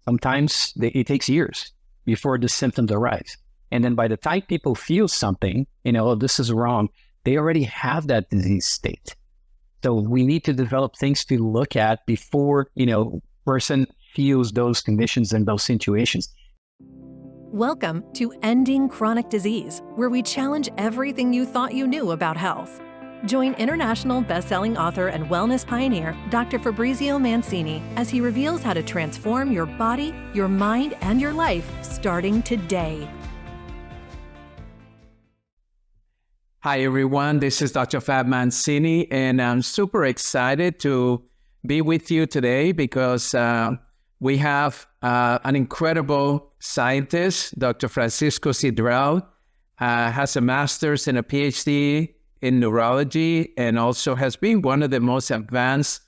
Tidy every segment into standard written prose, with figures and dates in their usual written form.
Sometimes it takes years before the symptoms arise. And then by the time people feel something, this is wrong, they already have that disease state. So we need to develop things to look at before, person feels those conditions and those situations. Welcome to Ending Chronic Disease, where we challenge everything you thought you knew about health. Join international best-selling author and wellness pioneer, Dr. Fabrizio Mancini, as he reveals how to transform your body, your mind, and your life starting today. Hi, everyone. This is Dr. Fab Mancini, and I'm super excited to be with you today because we have an incredible scientist, Dr. Francisco Cidral, has a master's and a PhD in neurology, and also has been one of the most advanced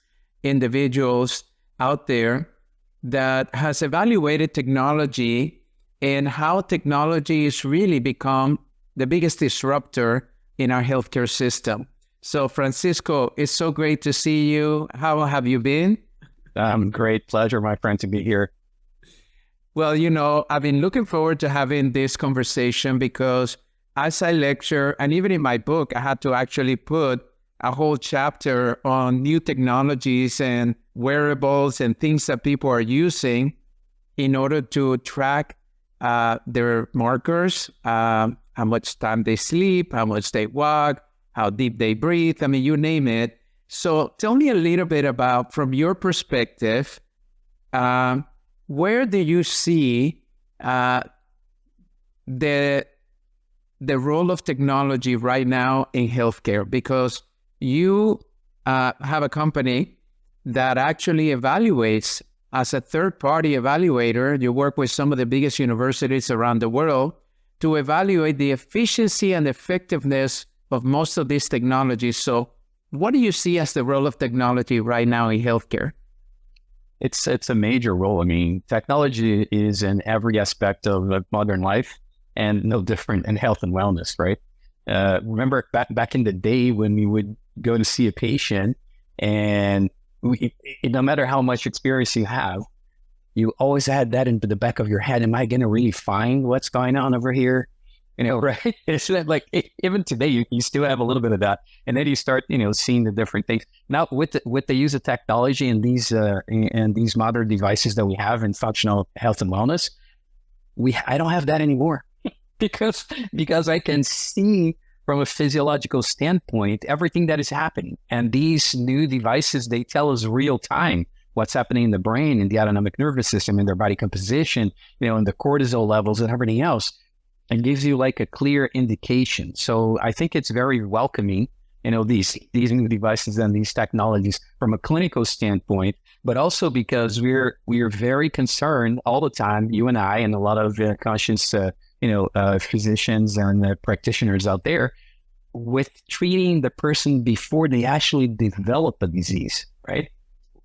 individuals out there that has evaluated technology and how technology has really become the biggest disruptor in our healthcare system. So, Francisco, it's so great to see you. How have you been? Great pleasure, my friend, to be here. Well, I've been looking forward to having this conversation because as I lecture, and even in my book, I had to actually put a whole chapter on new technologies and wearables and things that people are using in order to track their markers, how much time they sleep, how much they walk, how deep they breathe. I mean, you name it. So tell me a little bit about, from your perspective, where do you see the role of technology right now in healthcare? Because you have a company that actually evaluates as a third-party evaluator. You work with some of the biggest universities around the world to evaluate the efficiency and effectiveness of most of these technologies. So what do you see as the role of technology right now in healthcare? It's a major role. I mean, technology is in every aspect of modern life, and no different in health and wellness, right? Remember back in the day when we would go to see a patient, and no matter how much experience you have, you always had that into the back of your head. Am I going to really find what's going on over here? Right? It's like even today, you still have a little bit of that, and then you start, seeing the different things. Now with the use of technology and these modern devices that we have in functional health and wellness, I don't have that anymore. Because I can see from a physiological standpoint everything that is happening. And these new devices, they tell us real time what's happening in the brain, in the autonomic nervous system, in their body composition, and the cortisol levels and everything else, and gives you like a clear indication. So I think it's very welcoming, these new devices and these technologies from a clinical standpoint, but also because we're very concerned all the time, you and I, and a lot of conscious physicians and practitioners out there, with treating the person before they actually develop a disease, right?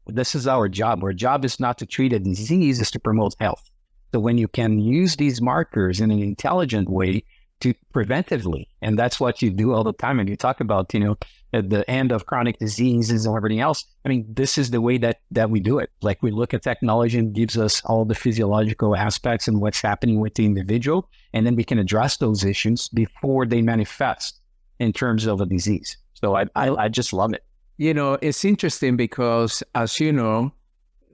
This is our job. Our job is not to treat a disease, it's to promote health. So when you can use these markers in an intelligent way to preventively, and that's what you do all the time. And you talk about, at the end of chronic diseases and everything else. I mean, this is the way that we do it. Like, we look at technology and gives us all the physiological aspects and what's happening with the individual. And then we can address those issues before they manifest in terms of a disease. So I just love it. It's interesting because, as you know,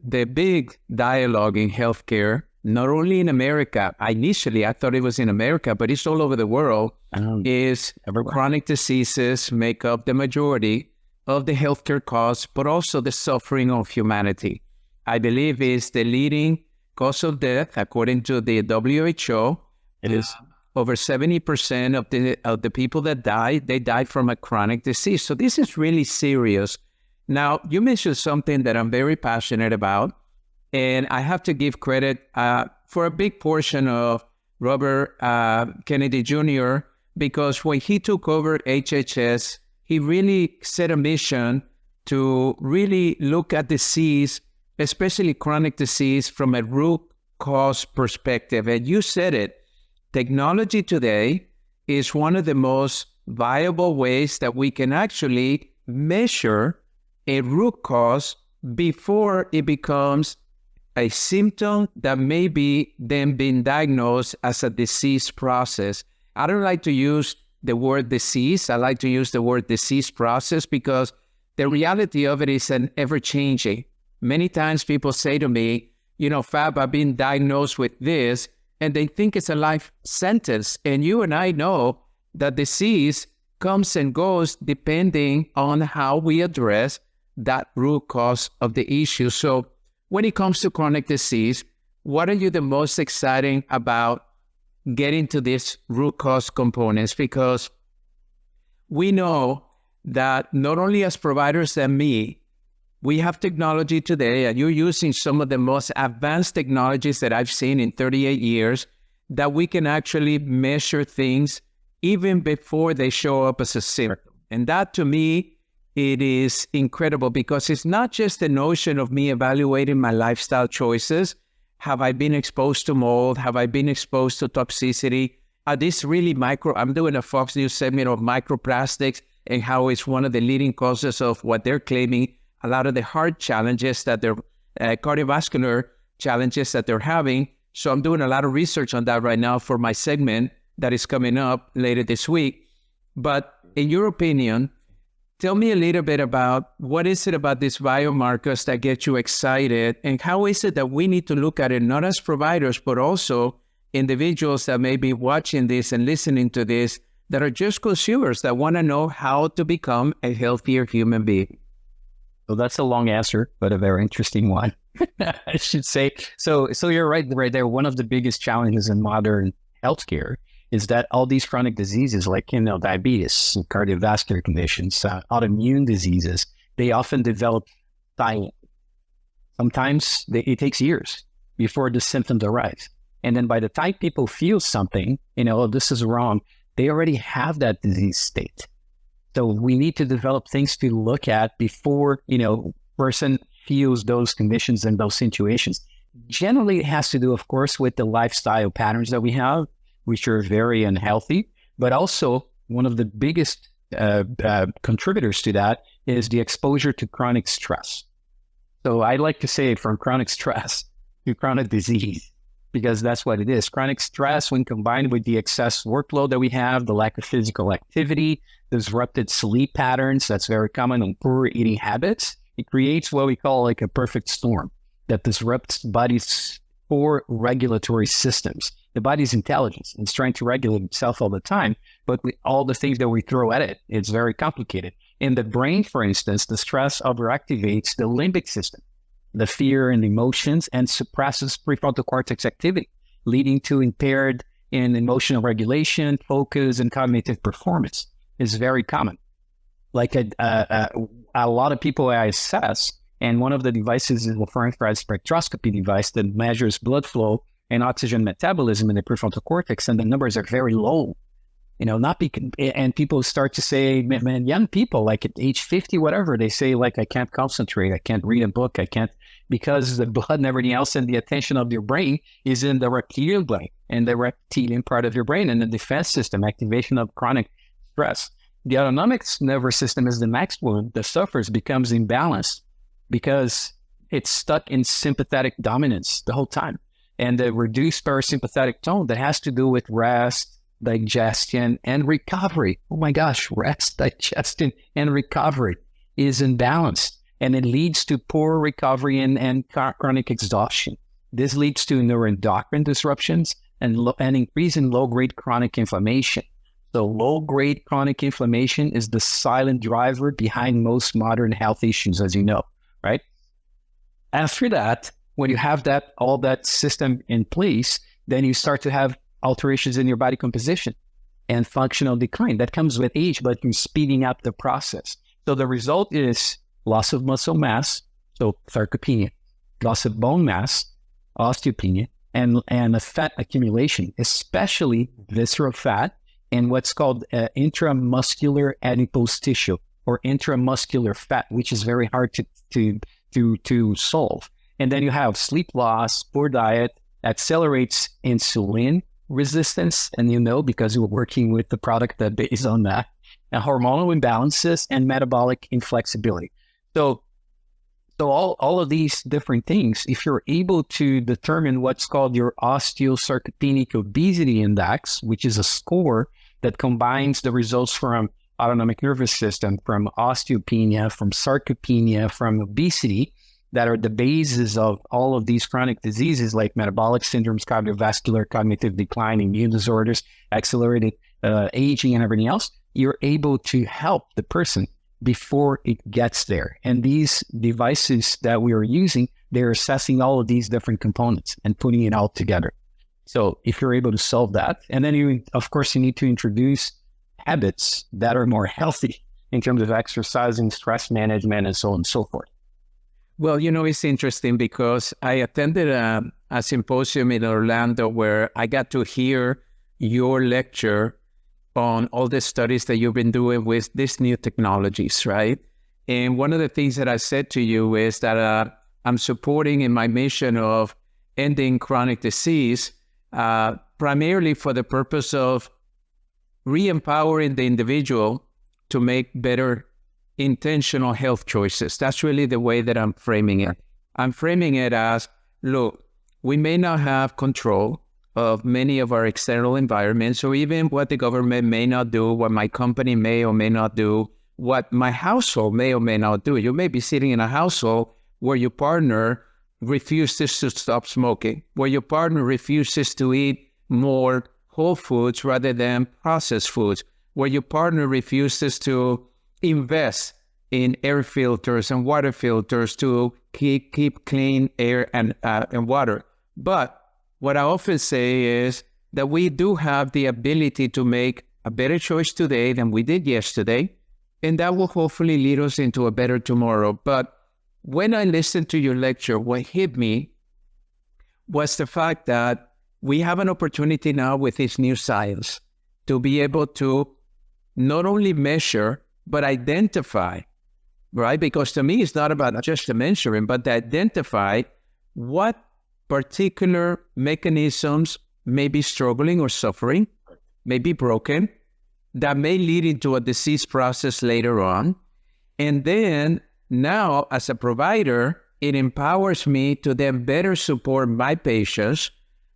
the big dialogue in healthcare, not only in America, initially I thought it was in America, but it's all over the world, is chronic diseases make up the majority of the healthcare costs, but also the suffering of humanity. I believe is the leading cause of death, according to the WHO. It is. Over 70% of the people that die, they die from a chronic disease. So this is really serious. Now, you mentioned something that I'm very passionate about, and I have to give credit for a big portion of Robert Kennedy Jr., because when he took over HHS, he really set a mission to really look at disease, especially chronic disease, from a root cause perspective. And you said it, technology today is one of the most viable ways that we can actually measure a root cause before it becomes a symptom that may be then being diagnosed as a disease process. I don't like to use the word disease. I like to use the word disease process because the reality of it is an ever-changing. Many times people say to me, Fab, I've been diagnosed with this, and they think it's a life sentence. And you and I know that disease comes and goes depending on how we address that root cause of the issue. So when it comes to chronic disease, what are you the most exciting about getting to these root cause components? Because we know that not only as providers and me, we have technology today, and you're using some of the most advanced technologies that I've seen in 38 years, that we can actually measure things even before they show up as a symptom. And that, to me, it is incredible because it's not just the notion of me evaluating my lifestyle choices. Have I been exposed to mold? Have I been exposed to toxicity? Are these really I'm doing a Fox News segment of microplastics and how it's one of the leading causes of what they're claiming, a lot of the heart challenges that they're, cardiovascular challenges that they're having. So I'm doing a lot of research on that right now for my segment that is coming up later this week. But in your opinion, tell me a little bit about what is it about these biomarkers that get you excited, and how is it that we need to look at it not as providers, but also individuals that may be watching this and listening to this that are just consumers that want to know how to become a healthier human being? So that's a long answer, but a very interesting one, I should say. So you're right there. One of the biggest challenges in modern healthcare is that all these chronic diseases like, diabetes, cardiovascular conditions, autoimmune diseases, they often develop silently. Sometimes it takes years before the symptoms arise. And then by the time people feel something, this is wrong, they already have that disease state. So we need to develop things to look at before, person feels those conditions and those situations. Generally, it has to do, of course, with the lifestyle patterns that we have, which are very unhealthy. But also, one of the biggest contributors to that is the exposure to chronic stress. So I like to say from chronic stress to chronic disease, because that's what it is. Chronic stress, when combined with the excess workload that we have, the lack of physical activity, disrupted sleep patterns, that's very common, and poor eating habits, it creates what we call like a perfect storm that disrupts the body's core regulatory systems. The body's intelligence, it's trying to regulate itself all the time, but with all the things that we throw at it, it's very complicated. In the brain, for instance, the stress overactivates the limbic system, the fear and emotions, and suppresses prefrontal cortex activity, leading to impaired in emotional regulation, focus, and cognitive performance. Is very common. Like a lot of people I assess, and one of the devices is the infrared spectroscopy device that measures blood flow and oxygen metabolism in the prefrontal cortex, and the numbers are very low. And people start to say, man, young people, like at age 50, whatever, they say, like, I can't concentrate, I can't read a book, I can't, because the blood and everything else and the attention of your brain is in the reptilian brain, and the reptilian part of your brain, and the defense system, activation of chronic stress. The autonomic nervous system is the next one that suffers, becomes imbalanced because it's stuck in sympathetic dominance the whole time. And the reduced parasympathetic tone that has to do with rest, digestion, and recovery. Oh my gosh, rest, digestion, and recovery is imbalanced. And it leads to poor recovery and chronic exhaustion. This leads to neuroendocrine disruptions and increase in low-grade chronic inflammation. So low-grade chronic inflammation is the silent driver behind most modern health issues, as you know, right? After that, when you have all that system in place, then you start to have alterations in your body composition and functional decline. That comes with age, but you're speeding up the process. So the result is loss of muscle mass, so sarcopenia, loss of bone mass, osteopenia, and a fat accumulation, especially visceral fat, and what's called intramuscular adipose tissue or intramuscular fat, which is very hard to solve. And then you have sleep loss, poor diet, accelerates insulin resistance, and because you're working with the product that based on that, and hormonal imbalances and metabolic inflexibility. So So all of these different things, if you're able to determine what's called your osteosarcopenic obesity index, which is a score that combines the results from autonomic nervous system, from osteopenia, from sarcopenia, from obesity, that are the basis of all of these chronic diseases like metabolic syndromes, cardiovascular, cognitive decline, immune disorders, accelerated aging, and everything else, you're able to help the person before it gets there. And these devices that we are using, they're assessing all of these different components and putting it all together. So if you're able to solve that, and then you need to introduce habits that are more healthy in terms of exercising, stress management, and so on and so forth. Well, it's interesting because I attended a symposium in Orlando where I got to hear your lecture on all the studies that you've been doing with these new technologies, right? And one of the things that I said to you is that I'm supporting in my mission of ending chronic disease, primarily for the purpose of re-empowering the individual to make better intentional health choices. That's really the way that I'm framing it. I'm framing it as, look, we may not have control of many of our external environments, or even what the government may not do, what my company may or may not do, what my household may or may not do. You may be sitting in a household where your partner refuses to stop smoking, where your partner refuses to eat more whole foods rather than processed foods, where your partner refuses to invest in air filters and water filters to keep clean air and water. But what I often say is that we do have the ability to make a better choice today than we did yesterday, and that will hopefully lead us into a better tomorrow. But when I listened to your lecture, what hit me was the fact that we have an opportunity now with this new science to be able to not only measure, but identify, right? Because to me, it's not about just the measuring, but to identify what particular mechanisms may be struggling or suffering, may be broken, that may lead into a disease process later on. And then now, as a provider, it empowers me to then better support my patients.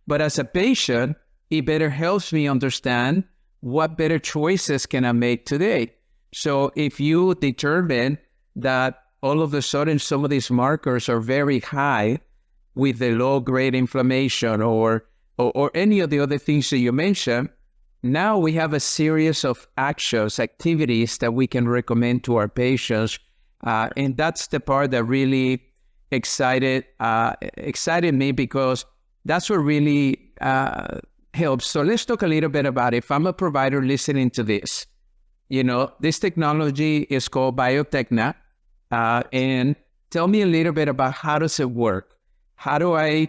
But as a patient, it better helps me understand what better choices can I make today. So if you determine that all of a sudden some of these markers are very high with the low-grade inflammation or any of the other things that you mentioned, now we have a series of actions, activities that we can recommend to our patients. And that's the part that really excited me, because that's what really helps. So let's talk a little bit about it. If I'm a provider listening to this, this technology is called Biotechna. And tell me a little bit about how does it work? How do I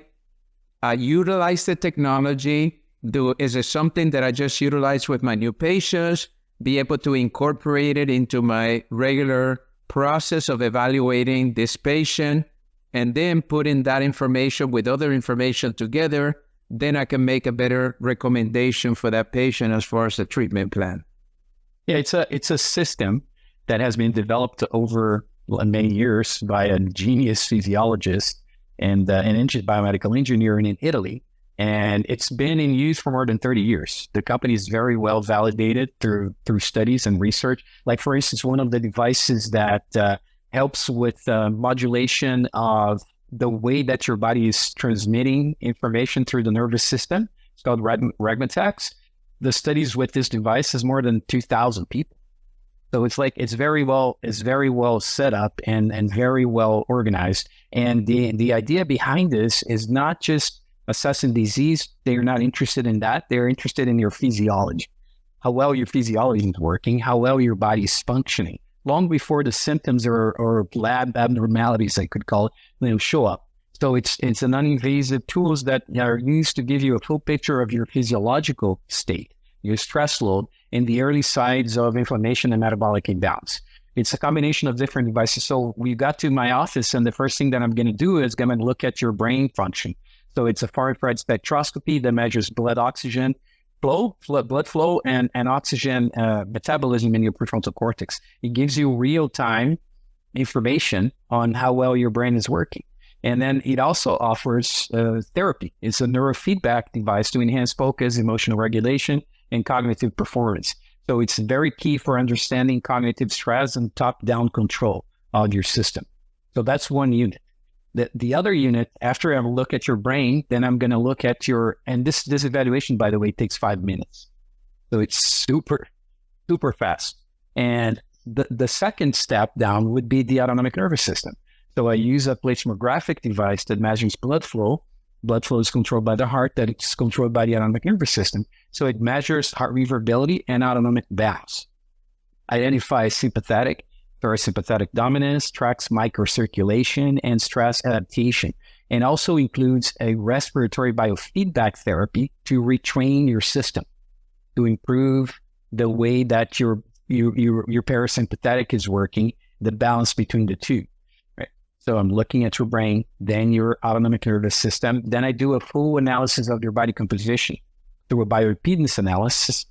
utilize the technology? Is it something that I just utilize with my new patients? Be able to incorporate it into my regular process of evaluating this patient, and then putting that information with other information together, then I can make a better recommendation for that patient as far as the treatment plan. Yeah, it's a system that has been developed over many years by a genius physiologist and an biomedical engineer in Italy. And it's been in use for more than 30 years. The company is very well validated through studies and research. Like, for instance, one of the devices that helps with modulation of the way that your body is transmitting information through the nervous system. It's called Regmatex. The studies with this device is more than 2,000 people. So it's very well set up and very well organized. And the idea behind this is not just assessing disease. They're not interested in that. They're interested in your physiology, how well your physiology is working, how well your body is functioning, long before the symptoms or lab abnormalities, I could call it, show up. So it's an non-invasive tools that are used to give you a full picture of your physiological state, your stress load, and the early signs of inflammation and metabolic imbalance. It's a combination of different devices. So we got to my office, and the first thing that I'm going to do is going to look at your brain function. So it's a far-infrared spectroscopy that measures blood flow, and oxygen metabolism in your prefrontal cortex. It gives you real-time information on how well your brain is working. And then it also offers therapy. It's a neurofeedback device to enhance focus, emotional regulation, and cognitive performance. So it's very key for understanding cognitive stress and top-down control of your system. So that's one unit. The other unit, after I look at your brain, then I'm going to look at and this evaluation, by the way, takes 5 minutes. So it's super, super fast. And the second step down would be the autonomic nervous system. So I use a plethysmographic device that measures blood flow. Blood flow is controlled by the heart, that it's controlled by the autonomic nervous system. So it measures heart rate variability and autonomic balance. Identifies sympathetic, parasympathetic dominance, tracks microcirculation and stress adaptation, and also includes a respiratory biofeedback therapy to retrain your system, to improve the way that your parasympathetic is working, the balance between the two. So I'm looking at your brain, then your autonomic nervous system. Then I do a full analysis of your body composition through a bioimpedance analysis.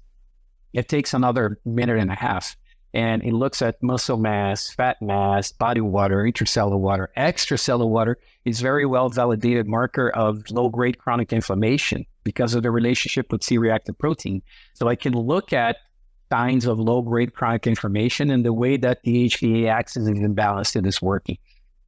It takes another minute and a half. And it looks at muscle mass, fat mass, body water, intracellular water. Extracellular water is very well validated marker of low-grade chronic inflammation because of the relationship with C-reactive protein. So I can look at signs of low-grade chronic inflammation and the way that the HPA axis is imbalanced and is working.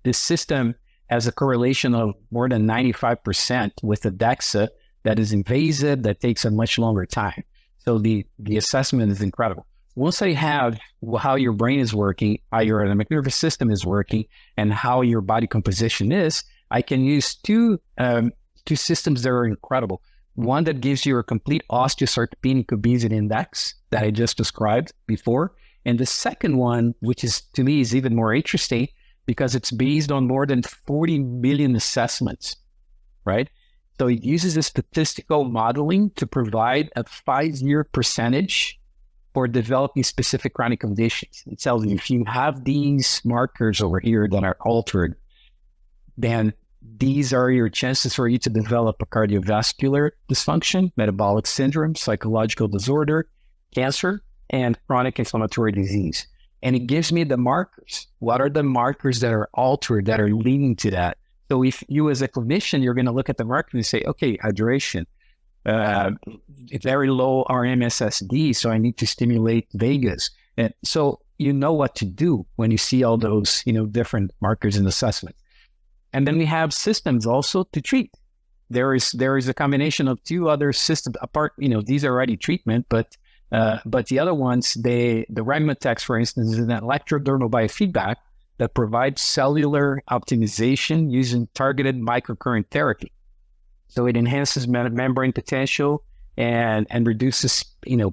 This system has a correlation of more than 95% with the DEXA that is invasive, that takes a much longer time. So the assessment is incredible. Once I have how your brain is working, how your autonomic nervous system is working, and how your body composition is, I can use two systems that are incredible. One that gives you a complete osteosarcopenic obesity index that I just described before. And the second one, which is to me is even more interesting because it's based on more than 40 million assessments, right? So it uses a statistical modeling to provide a 5-year percentage for developing specific chronic conditions. It tells you if you have these markers over here that are altered, then these are your chances for you to develop a cardiovascular dysfunction, metabolic syndrome, psychological disorder, cancer, and chronic inflammatory disease. And it gives me the markers. What are the markers that are altered that are leading to that? So if you as a clinician, you're going to look at the marker and say, okay, hydration, very low RMSSD, so I need to stimulate vagus. And so you know what to do when you see all those, different markers in assessment. And then we have systems also to treat. There is a combination of two other systems apart. These are already treatment, but the other ones, the Ragmatex, for instance, is an electrodermal biofeedback that provides cellular optimization using targeted microcurrent therapy. So it enhances membrane potential and reduces,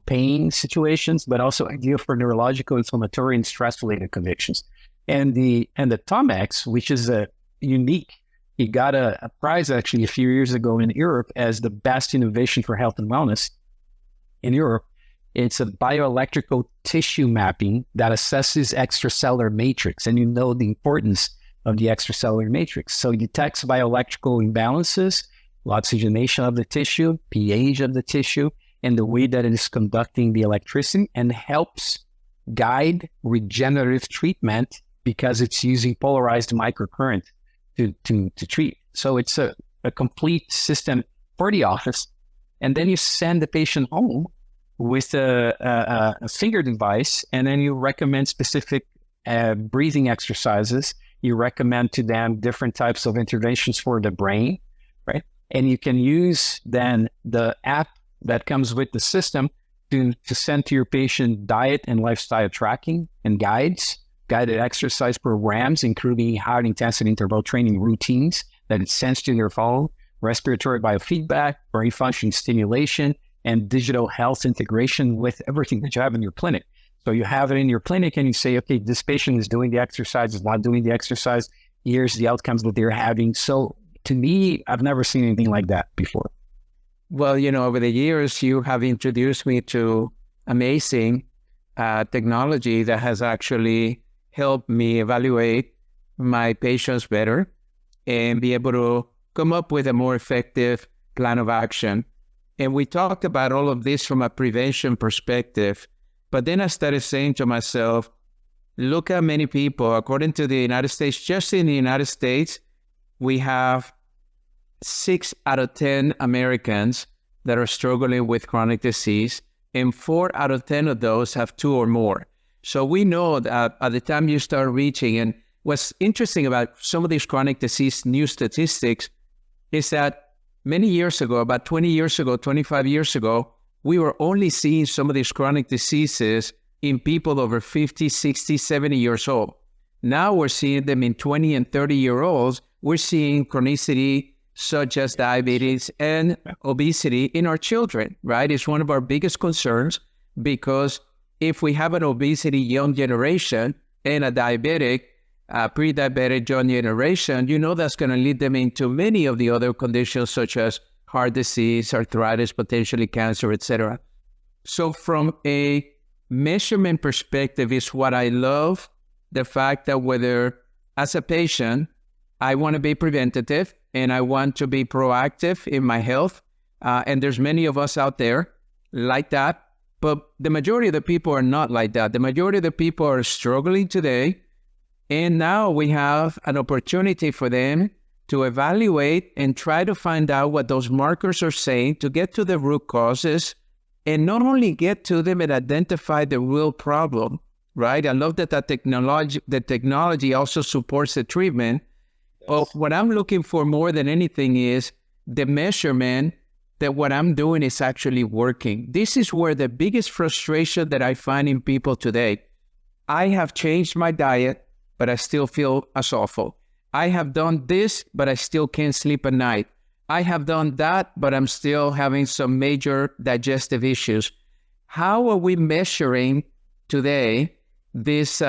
pain situations, but also ideal for neurological, inflammatory, and stress-related conditions. And the Tomex, which is a unique, it got a prize actually a few years ago in Europe as the best innovation for health and wellness in Europe. It's a bioelectrical tissue mapping that assesses extracellular matrix, and the importance of the extracellular matrix. So it detects bioelectrical imbalances, oxygenation of the tissue, pH of the tissue, and the way that it is conducting the electricity, and helps guide regenerative treatment because it's using polarized microcurrent to treat. So it's a complete system for the office. And then you send the patient home with a finger device, and then you recommend specific breathing exercises. You recommend to them different types of interventions for the brain, right? And you can use then the app that comes with the system to send to your patient diet and lifestyle tracking and guided exercise programs, including high intensity interval training routines that it sends to their phone, respiratory biofeedback, brain function stimulation, and digital health integration with everything that you have in your clinic. So you have it in your clinic and you say, okay, this patient is doing the exercise, is not doing the exercise. Here's the outcomes that they're having. So to me, I've never seen anything like that before. Well, over the years, you have introduced me to amazing technology that has actually helped me evaluate my patients better and be able to come up with a more effective plan of action. And we talked about all of this from a prevention perspective. But then I started saying to myself, look at many people. According to the United States, just in the United States, we have 6 out of 10 Americans that are struggling with chronic disease, and 4 out of 10 of those have 2 or more. So we know that at the time you start reaching, and what's interesting about some of these chronic disease new statistics is that many years ago, about 20 years ago, 25 years ago, we were only seeing some of these chronic diseases in people over 50, 60, 70 years old. Now we're seeing them in 20 and 30-year-olds. We're seeing chronicity such as diabetes and obesity in our children, right? It's one of our biggest concerns, because if we have an obesity young generation and a diabetic, pre-diabetic young generation, you know that's going to lead them into many of the other conditions such as heart disease, arthritis, potentially cancer, etc. So from a measurement perspective is what I love, the fact that whether as a patient, I want to be preventative and I want to be proactive in my health. And there's many of us out there like that, but the majority of the people are not like that. The majority of the people are struggling today. And now we have an opportunity for them to evaluate and try to find out what those markers are saying, to get to the root causes, and not only get to them and identify the real problem, right? I love that the technology also supports the treatment. But what I'm looking for more than anything is the measurement that what I'm doing is actually working. This is where the biggest frustration that I find in people today. I have changed my diet, but I still feel as awful. I have done this, but I still can't sleep at night. I have done that, but I'm still having some major digestive issues. How are we measuring today these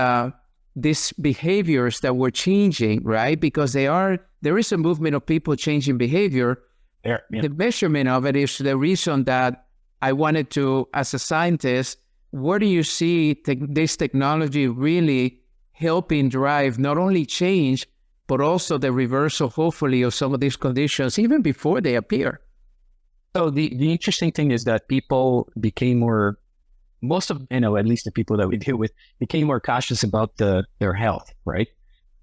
behaviors that we're changing, right? Because there is a movement of people changing behavior. Yeah. The measurement of it is the reason that I wanted to, as a scientist, where do you see this technology really helping drive not only change, but also the reversal, hopefully, of some of these conditions, even before they appear? So the interesting thing is that people became more, most of, at least the people that we deal with, became more cautious about their health, right?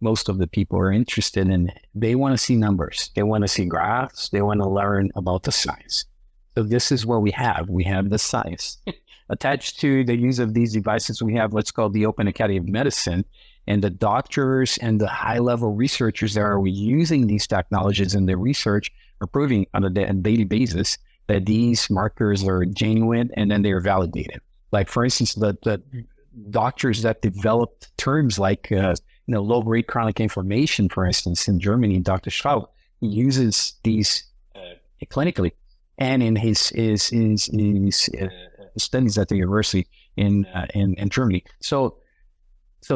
Most of the people are interested in, they want to see numbers. They want to see graphs. They want to learn about the science. So this is what we have. We have the science. Attached to the use of these devices, we have what's called the Open Academy of Medicine, and the doctors and the high-level researchers that are using these technologies in their research are proving on a daily basis that these markers are genuine, and then they're validated. Like, for instance, the doctors that developed terms like low-grade chronic inflammation, for instance, in Germany, Dr. Cidral, he uses these clinically, and in his studies at the university in Germany. So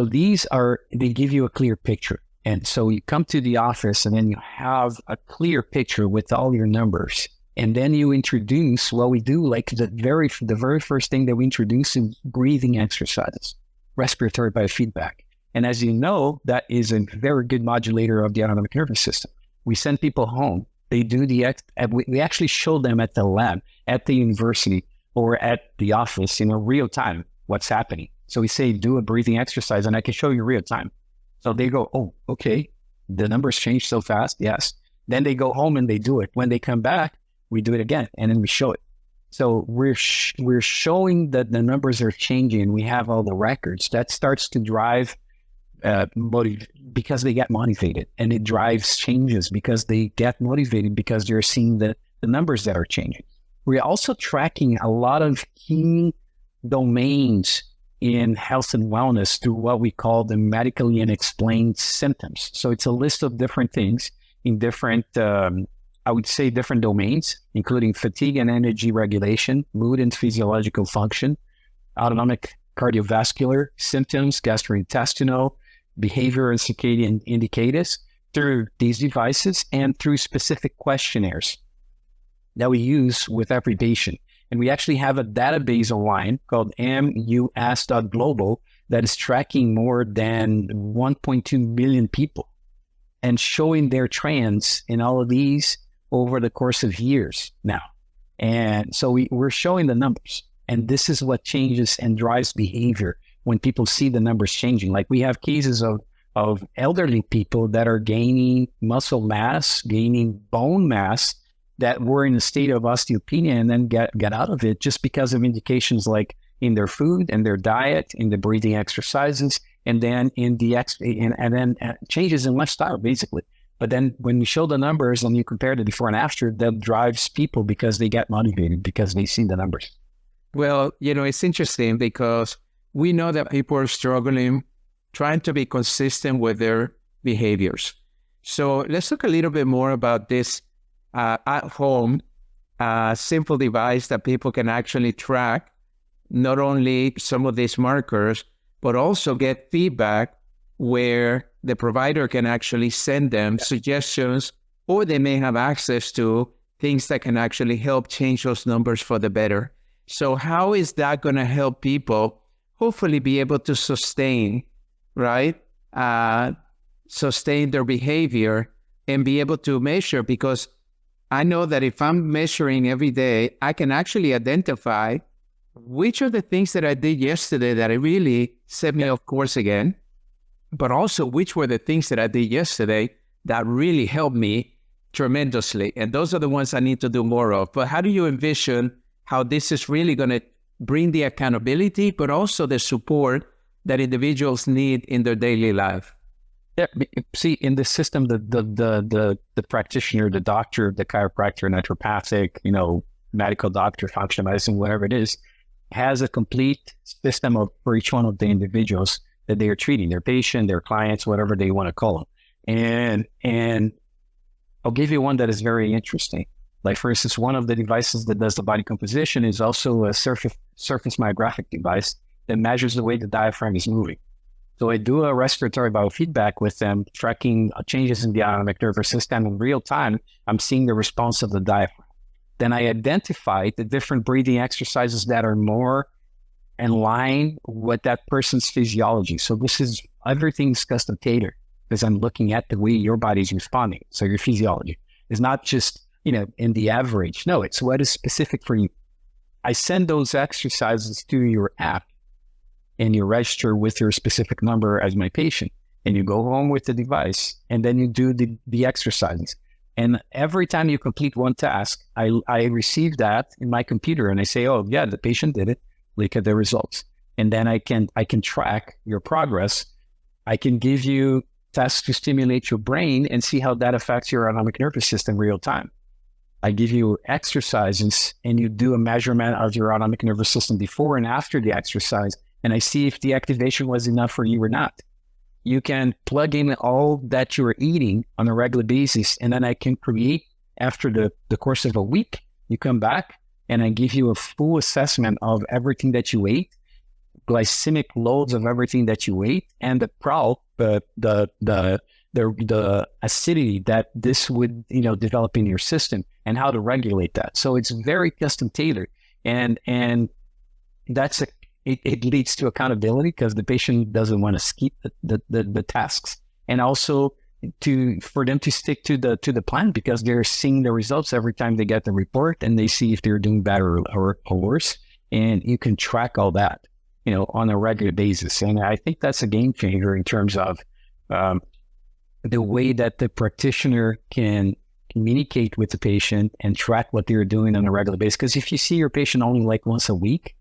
they give you a clear picture. And so you come to the office and then you have a clear picture with all your numbers. And then you introduce what we do, like the very first thing that we introduce is breathing exercises, respiratory biofeedback. And as you know, that is a very good modulator of the autonomic nervous system. We send people home. They do we actually show them at the lab, at the university, or at the office in real time what's happening. So we say, do a breathing exercise, and I can show you real time. So they go, oh, okay, the numbers change so fast. Yes. Then they go home and they do it. When they come back, we do it again, and then we show it. So we're showing that the numbers are changing. We have all the records. That starts to drive because they get motivated, and it drives changes because they get motivated because they're seeing the numbers that are changing. We're also tracking a lot of key domains in health and wellness through what we call the medically unexplained symptoms. So it's a list of different things in different, I would say different domains, including fatigue and energy regulation, mood and physiological function, autonomic cardiovascular symptoms, gastrointestinal, behavior and circadian indicators through these devices and through specific questionnaires that we use with every patient. And we actually have a database online called mus.global that is tracking more than 1.2 million people and showing their trends in all of these over the course of years now. And so we're showing the numbers, and this is what changes and drives behavior. when people see the numbers changing. Like we have cases of elderly people that are gaining muscle mass, gaining bone mass, that were in a state of osteopenia and then get out of it just because of indications like in their food and their diet, in the breathing exercises, and then in the changes in lifestyle, basically. But then when you show the numbers and you compare the before and after, that drives people because they get motivated because they see the numbers. Well, it's interesting because we know that people are struggling trying to be consistent with their behaviors. So let's talk a little bit more about this at-home simple device that people can actually track not only some of these markers, but also get feedback where the provider can actually send them suggestions, or they may have access to things that can actually help change those numbers for the better. So how is that going to help people hopefully be able to sustain, right? Sustain their behavior and be able to measure, because I know that if I'm measuring every day, I can actually identify which are the things that I did yesterday that I really set me off course again, but also which were the things that I did yesterday that really helped me tremendously. And those are the ones I need to do more of. But how do you envision how this is really going to bring the accountability, but also the support that individuals need in their daily life? Yeah, see, in the system, the practitioner, the doctor, the chiropractor, naturopathic, medical doctor, functional medicine, whatever it is, has a complete system for each one of the individuals that they are treating, their patient, their clients, whatever they want to call them. And I'll give you one that is very interesting. Like, for instance, one of the devices that does the body composition is also a surface myographic device that measures the way the diaphragm is moving. So I do a respiratory biofeedback with them, tracking changes in the autonomic nervous system in real time. I'm seeing the response of the diaphragm. Then I identify the different breathing exercises that are more in line with that person's physiology. So this is, everything's custom tailored because I'm looking at the way your body's responding. So your physiology is not just, in the average. No, it's what is specific for you. I send those exercises to your app and you register with your specific number as my patient, and you go home with the device and then you do the exercises. And every time you complete one task, I receive that in my computer and I say, oh yeah, the patient did it. Look at the results. And then I can track your progress. I can give you tests to stimulate your brain and see how that affects your autonomic nervous system real time. I give you exercises and you do a measurement of your autonomic nervous system before and after the exercise. And I see if the activation was enough for you or not. You can plug in all that you're eating on a regular basis, and then I can create, after the course of a week, you come back and I give you a full assessment of everything that you ate, glycemic loads of everything that you ate, and the acidity that this would develop in your system and how to regulate that. So it's very custom tailored, and that's it leads to accountability because the patient doesn't want to skip the tasks, and also for them to stick to the plan because they're seeing the results every time they get the report and they see if they're doing better or worse, and you can track all that on a regular basis. And I think that's a game changer in terms of the way that the practitioner can communicate with the patient and track what they're doing on a regular basis. Because if you see your patient only like once a week,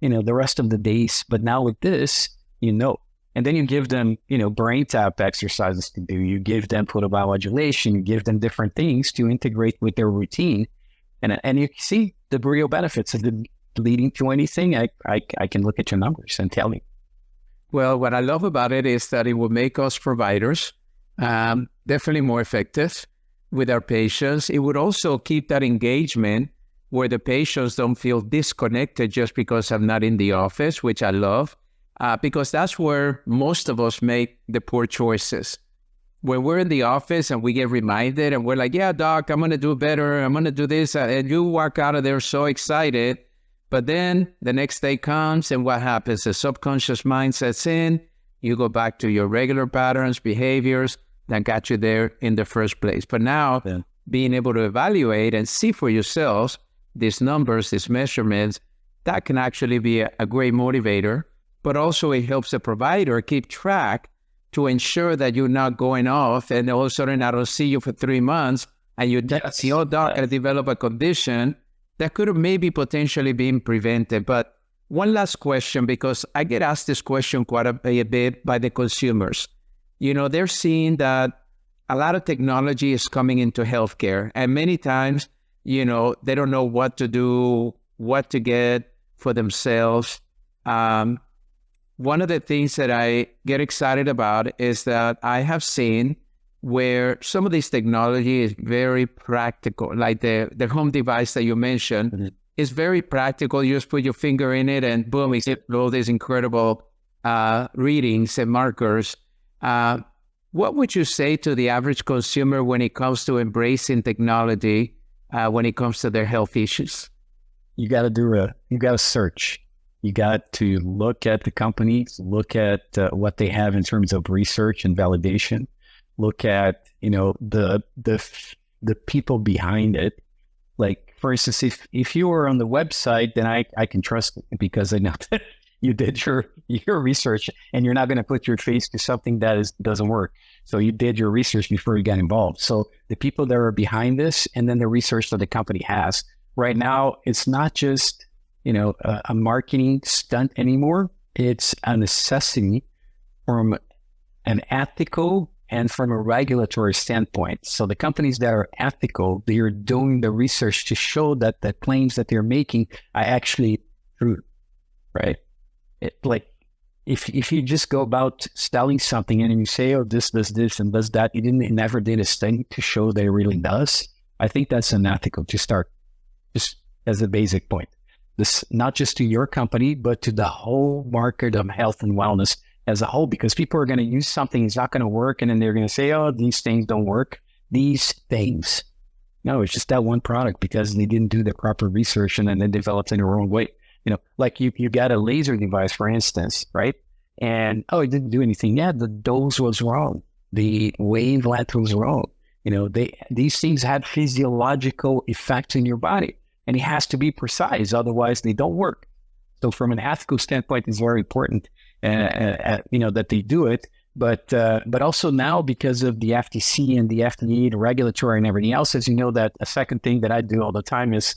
the rest of the days, but now with this, and then you give them, brain tap exercises to do, you give them photobiomodulation, you give them different things to integrate with their routine. And you see the real benefits of it leading to anything. I can look at your numbers and tell you. Well, what I love about it is that it will make us providers definitely more effective with our patients. It would also keep that engagement where the patients don't feel disconnected just because I'm not in the office, which I love, because that's where most of us make the poor choices. When we're in the office and we get reminded and we're like, yeah, doc, I'm going to do better, I'm going to do this, and you walk out of there so excited, but then the next day comes and what happens? The subconscious mind sets in, you go back to your regular patterns, behaviors that got you there in the first place. But now, being able to evaluate and see for yourselves these numbers, these measurements, that can actually be a great motivator but also it helps the provider keep track to ensure that you're not going off and all of a sudden I don't see you for 3 months and you see, oh, doc, I develop a condition that could have maybe potentially been prevented. But one last question, because I get asked this question quite a bit by the consumers. You know, they're seeing that a lot of technology is coming into healthcare, and many times, you know, they don't know what to do, what to get for themselves. One of the things that I get excited about is that I have seen where some of this technology is very practical, like the home device that you mentioned is very practical. You just put your finger in it and boom, it gives all these incredible readings and markers. What would you say to the average consumer when it comes to embracing technology, when it comes to their health issues? You got to search. You got to look at the companies, look at what they have in terms of research and validation. Look at, you know, the people behind it. Like, for instance, if you were on the website, then I can trust it because I know that you did your research and you're not going to put your face to something that doesn't work. So you did your research before you got involved. So the people that are behind this, and then the research that the company has. Right now, it's not just, you know, a marketing stunt anymore. It's a necessity from an ethical and from a regulatory standpoint. So the companies that are ethical, they are doing the research to show that the claims that they're making are actually true, right? Like if you just go about selling something and you say, oh, this does this and does that, you never did a study to show that it really does. I think that's unethical to start, just as a basic point. This not just to your company, but to the whole market of health and wellness as a whole, because people are going to use something, it's not going to work, and then they're going to say, oh, these things don't work. These things. No, it's just that one product because they didn't do the proper research and then they developed in the wrong way. You know, like you got a laser device, for instance, right? And, oh, it didn't do anything. Yeah, the dose was wrong. The wavelength was wrong. You know, these things had physiological effects in your body. And it has to be precise, otherwise they don't work. So from an ethical standpoint, it's very important, you know, that they do it. But also now, because of the FTC and the FDA, the regulatory and everything else, as you know, that a second thing that I do all the time is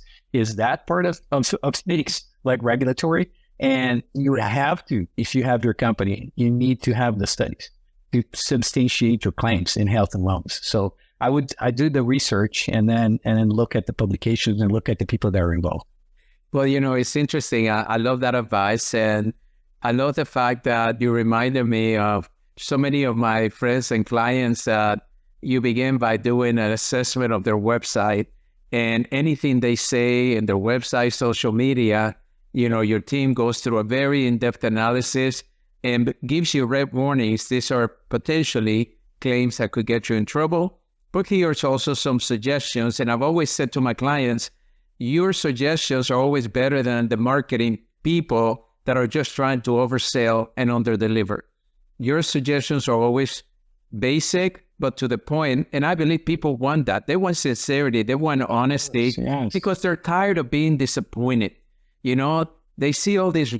that part of space, like regulatory. And you have to, if you have your company, you need to have the studies to substantiate your claims in health and wellness. So I do the research and then look at the publications and look at the people that are involved. Well, you know, it's interesting. I love that advice. And I love the fact that you reminded me of so many of my friends and clients that you begin by doing an assessment of their website, and anything they say in their website, social media, you know, your team goes through a very in-depth analysis and gives you red warnings. These are potentially claims that could get you in trouble. But here's also some suggestions. And I've always said to my clients, your suggestions are always better than the marketing people that are just trying to oversell and underdeliver. Your suggestions are always basic, but to the point. And I believe people want that. They want sincerity. They want honesty, yes. Because they're tired of being disappointed. You know, they see all these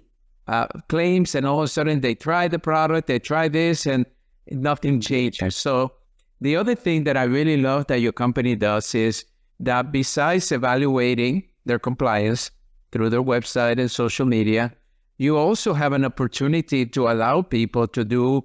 claims and all of a sudden they try the product, they try this and nothing changes. So the other thing that I really love that your company does is that besides evaluating their compliance through their website and social media, you also have an opportunity to allow people to do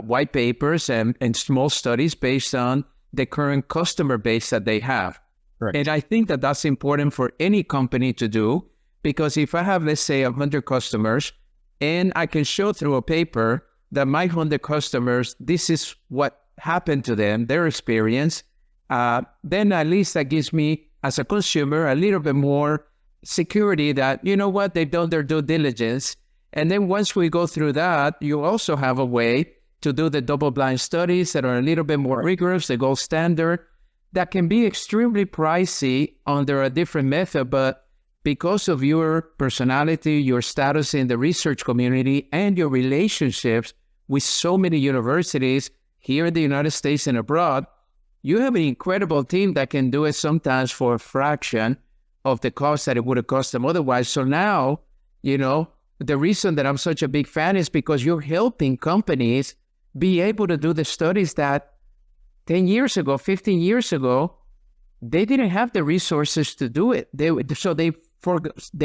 white papers and small studies based on the current customer base that they have. Right. And I think that that's important for any company to do, because if I have, let's say, 100 customers, and I can show through a paper that my 100 customers, this is what happened to them, their experience, then at least that gives me, as a consumer, a little bit more security that, you know what, they've done their due diligence. And then once we go through that, you also have a way to do the double-blind studies that are a little bit more rigorous, the gold standard, that can be extremely pricey under a different method, but because of your personality, your status in the research community, and your relationships with so many universities here in the United States and abroad, you have an incredible team that can do it sometimes for a fraction of the cost that it would have cost them otherwise. So now, you know, the reason that I'm such a big fan is because you're helping companies be able to do the studies that 10 years ago, 15 years ago, they didn't have the resources to do it. They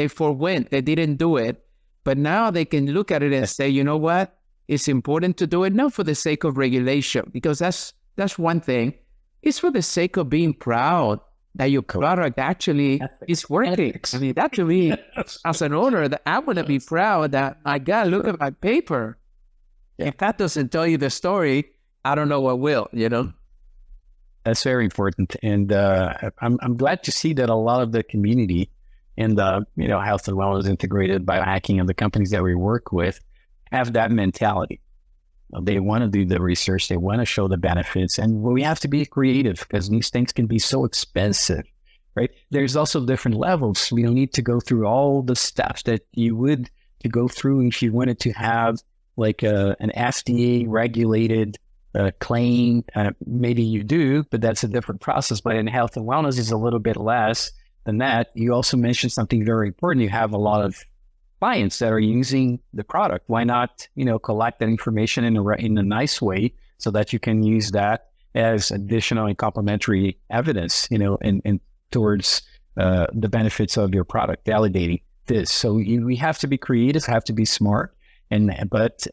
forwent, they didn't do it. But now they can look at it and say, you know what? It's important to do it, not for the sake of regulation, because that's one thing. It's for the sake of being proud that your product actually is working. I mean, that to me, as an owner, that I want to be proud that I got to look at my paper. If that doesn't tell you the story, I don't know what will, you know? That's very important. And I'm glad to see that a lot of the community in the health and wellness integrated biohacking and the companies that we work with have that mentality. They want to do the research, they want to show the benefits, and we have to be creative because these things can be so expensive, right? There's also different levels. We don't need to go through all the steps that you would to go through if you wanted to have like an FDA regulated claim. Maybe you do, but that's a different process. But in health and wellness is a little bit less than that. You also mentioned something very important. You have a lot of clients that are using the product. Why not, collect that information in a nice way so that you can use that as additional and complementary evidence, and towards the benefits of your product, validating this. So we have to be creative, have to be smart, but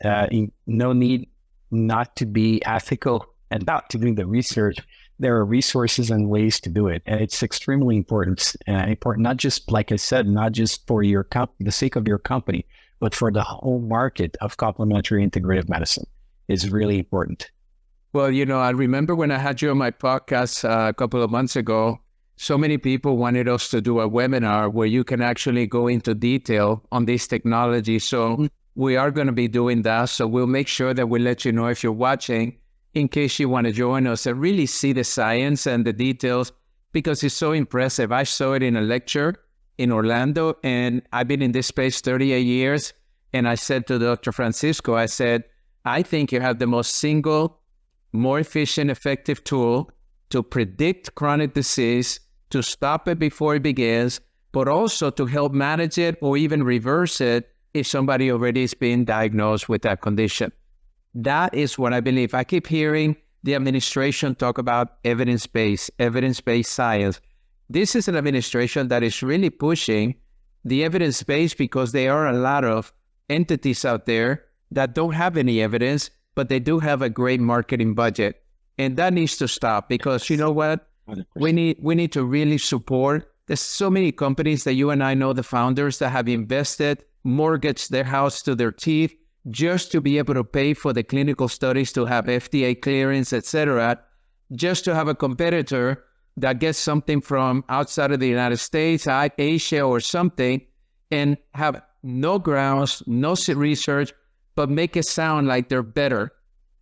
no need not to be ethical and not to do the research. There are resources and ways to do it. And it's extremely important, not just, like I said, not just for the sake of your company, but for the whole market of complementary integrative medicine is really important. Well, I remember when I had you on my podcast a couple of months ago, so many people wanted us to do a webinar where you can actually go into detail on this technology. So we are going to be doing that. So we'll make sure that we let you know if you're watching, in case you want to join us and really see the science and the details, because it's so impressive. I saw it in a lecture in Orlando, and I've been in this space 38 years. And I said to Dr. Francisco, I said, I think you have the most single, more efficient, effective tool to predict chronic disease, to stop it before it begins, but also to help manage it or even reverse it if somebody already is being diagnosed with that condition. That is what I believe. I keep hearing the administration talk about evidence-based science. This is an administration that is really pushing the evidence-based because there are a lot of entities out there that don't have any evidence, but they do have a great marketing budget. And that needs to stop because you know what? 100%. We need to really support. There's so many companies that you and I know, the founders, that have invested, mortgaged their house to their teeth, just to be able to pay for the clinical studies, to have FDA clearance, etc., just to have a competitor that gets something from outside of the United States, Asia or something, and have no grounds, no research, but make it sound like they're better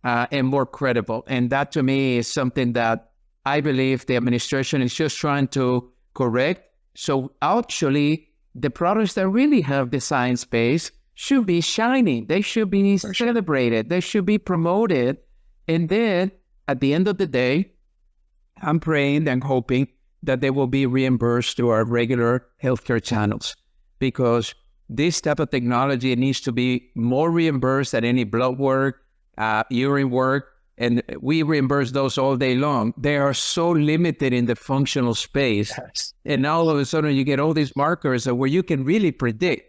and more credible. And that to me is something that I believe the administration is just trying to correct. So actually, the products that really have the science base should be shining. They should be celebrated. They should be promoted. And then at the end of the day, I'm praying and hoping that they will be reimbursed through our regular healthcare channels, because this type of technology needs to be more reimbursed than any blood work, urine work, and we reimburse those all day long. They are so limited in the functional space. Yes. And now all of a sudden you get all these markers where you can really predict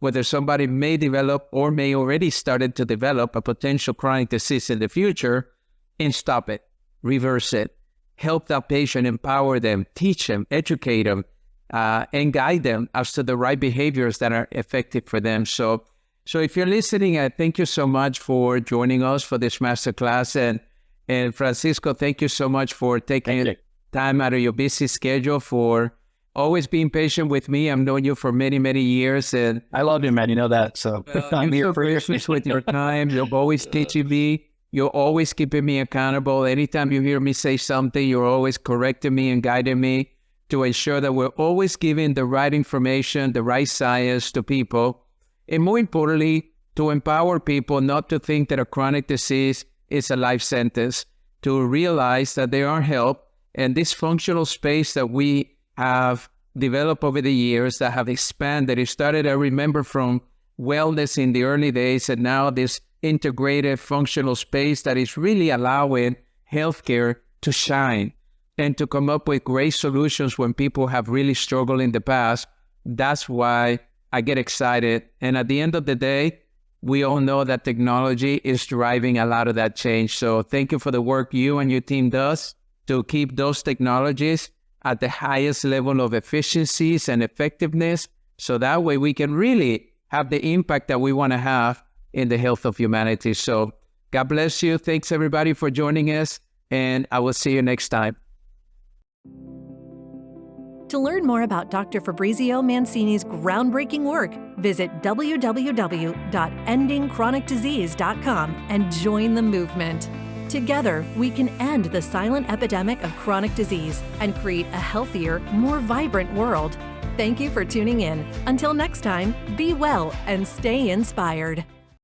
whether somebody may develop or may already started to develop a potential chronic disease in the future, and stop it, reverse it, help that patient, empower them, teach them, educate them, and guide them as to the right behaviors that are effective for them. So if you're listening, thank you so much for joining us for this masterclass. And Francisco, thank you so much for taking time out of your busy schedule, for always being patient with me. I've known you for many, many years. And I love you, man. You know that. So I'm here for you with your time. You're always teaching me. You're always keeping me accountable. Anytime you hear me say something, you're always correcting me and guiding me to ensure that we're always giving the right information, the right science to people. And more importantly, to empower people not to think that a chronic disease is a life sentence, to realize that there are help. And this functional space that we have developed over the years, that have expanded. It started, I remember, from wellness in the early days and now this integrated functional space that is really allowing healthcare to shine and to come up with great solutions when people have really struggled in the past. That's why I get excited. And at the end of the day, we all know that technology is driving a lot of that change. So thank you for the work you and your team does to keep those technologies at the highest level of efficiencies and effectiveness. So that way we can really have the impact that we want to have in the health of humanity. So God bless you. Thanks everybody for joining us. And I will see you next time. To learn more about Dr. Fabrizio Mancini's groundbreaking work, visit www.endingchronicdisease.com and join the movement. Together, we can end the silent epidemic of chronic disease and create a healthier, more vibrant world. Thank you for tuning in. Until next time, be well and stay inspired.